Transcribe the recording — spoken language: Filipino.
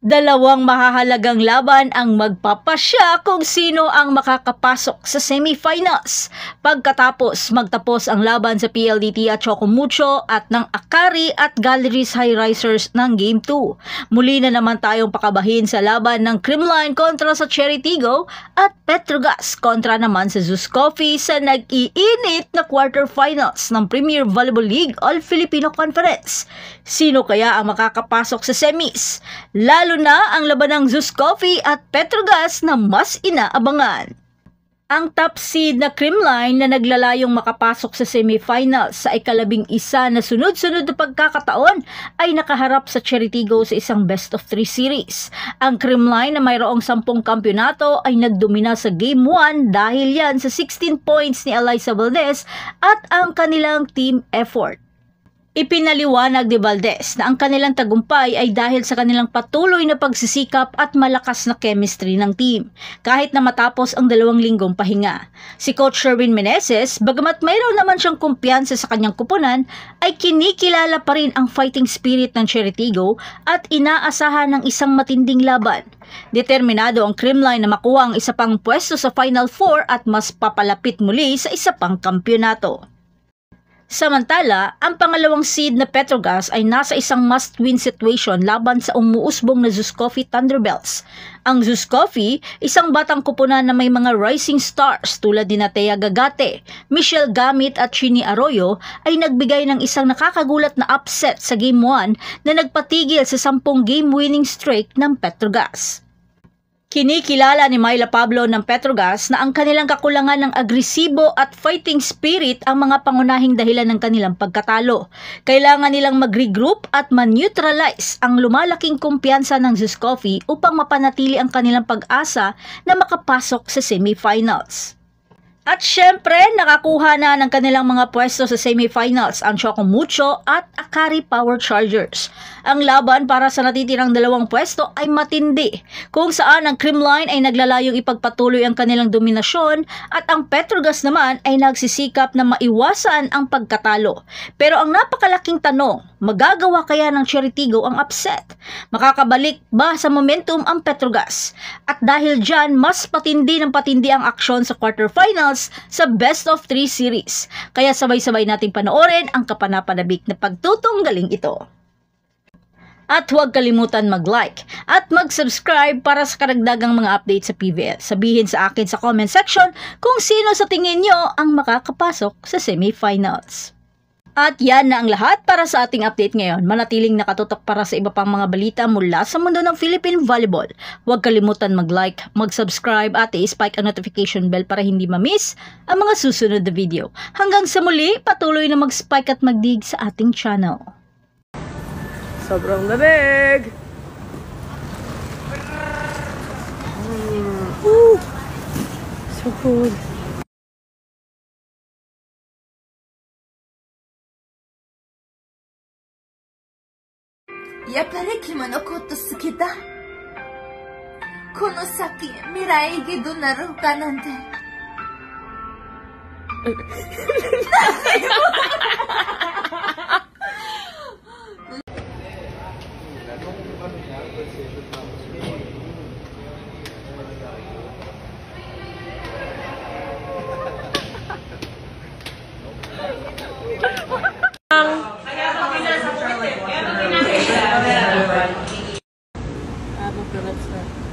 Dalawang mahahalagang laban ang magpapasya kung sino ang makakapasok sa semifinals. Pagkatapos magtapos ang laban sa PLDT at Chocomucho at ng Akari at Galleries High Risers ng Game 2. Muli na naman tayong pakabahin sa laban ng Creamline kontra sa Cherry Tigo at Petrogas kontra naman sa Zeus Coffee sa nag-iinit na quarterfinals ng Premier Volleyball League All-Filipino Conference. Sino kaya ang makakapasok sa semis? Lalo na ang laban ng Zeus Coffee at Petrogas na mas inaabangan. Ang top seed na Creamline na naglalayong makapasok sa semifinals sa ika-11 na sunod-sunod na pagkakataon ay nakaharap sa Cherry Tigo sa isang best-of-3 series. Ang Creamline na mayroong 10 kampyonato ay nagdomina sa Game 1 dahil yan sa 16 points ni Eliza Valdez at ang kanilang team effort. Ipinaliwanag ni Valdez na ang kanilang tagumpay ay dahil sa kanilang patuloy na pagsisikap at malakas na chemistry ng team, kahit na matapos ang 2 linggong pahinga. Si Coach Sherwin Meneses, bagamat mayroon naman siyang kumpiyansa sa kanyang kupunan, ay kinikilala pa rin ang fighting spirit ng Cherry Tigo at inaasahan ng isang matinding laban. Determinado ang Creamline na makuha ang isa pang pwesto sa Final Four at mas papalapit muli sa isa pang kampyonato. Samantala, ang pangalawang seed na Petrogas ay nasa isang must-win situation laban sa umuusbong na Zeus Coffee Thunderbelts. Ang Zeus Coffee, isang batang kupunan na may mga rising stars tulad ni Thea Gagate, Michelle Gamit at Chini Arroyo ay nagbigay ng isang nakakagulat na upset sa Game 1 na nagpatigil sa 10 game-winning streak ng Petrogas. Kinikilala ni Myla Pablo ng Petrogas na ang kanilang kakulangan ng agresibo at fighting spirit ang mga pangunahing dahilan ng kanilang pagkatalo. Kailangan nilang mag-regroup at man-neutralize ang lumalaking kumpiyansa ng Zeus Coffee upang mapanatili ang kanilang pag-asa na makapasok sa semifinals. At syempre, nakakuha na ng kanilang mga pwesto sa semifinals ang Chocomucho at Akari Power Chargers. Ang laban para sa natitirang 2 pwesto ay matindi, kung saan ang Creamline ay naglalayong ipagpatuloy ang kanilang dominasyon at ang Petrogas naman ay nagsisikap na maiwasan ang pagkatalo. Pero ang napakalaking tanong, magagawa kaya ng Cherry Tigo ang upset? Makakabalik ba sa momentum ang Petrogas? At dahil dyan, mas patindi ng patindi ang aksyon sa quarterfinals sa best-of-3 series. Kaya sabay-sabay nating panoorin ang kapanapanabik na pagtutunggaling ito. At huwag kalimutan mag-like at mag-subscribe para sa karagdagang mga updates sa PVL. Sabihin sa akin sa comment section kung sino sa tingin nyo ang makakapasok sa semifinals. At yan na ang lahat para sa ating update ngayon. Manatiling nakatutok para sa iba pang mga balita mula sa mundo ng Philippine Volleyball. Huwag kalimutan mag-like, mag-subscribe at i-spike ang notification bell para hindi ma-miss ang mga susunod na video. Hanggang sa muli, patuloy na mag-spike at mag-dig sa ating channel. Sobrang lamig! So cool.やっぱり君のこと好きだ。この先、未来がどうなるかなんて。Production.